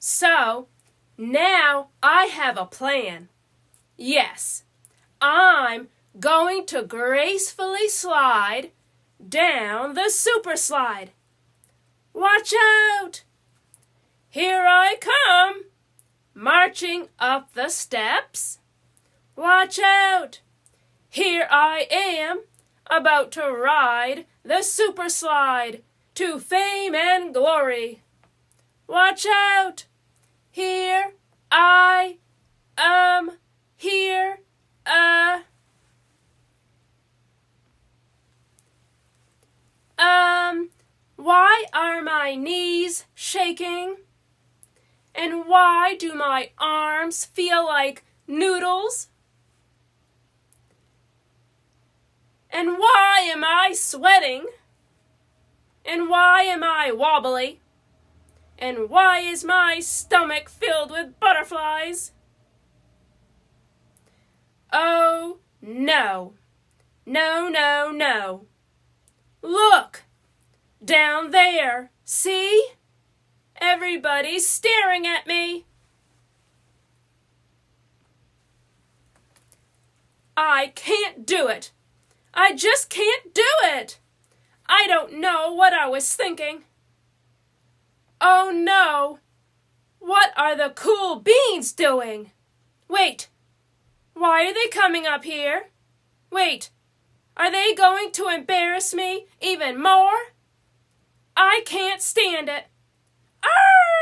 So, now I have a plan. Yes, I'm going to gracefully slide down the super slide. Watch out! Here I come, marching up the steps. Watch out! Here I am, about to ride the super slide to fame and glory. Watch out! Here I am, here, why are my knees shaking? And why do my arms feel like noodles? And why am I sweating? And why am I wobbly? And why is my stomach filled with butterflies? Oh, no. No, no, no. Look! Down there, see? Everybody's staring at me. I can't do it. I just can't do it. I don't know what I was thinking. Oh no! What are the cool beans doing? Wait, why are they coming up here? Wait, are they going to embarrass me even more? I can't stand it. Arr!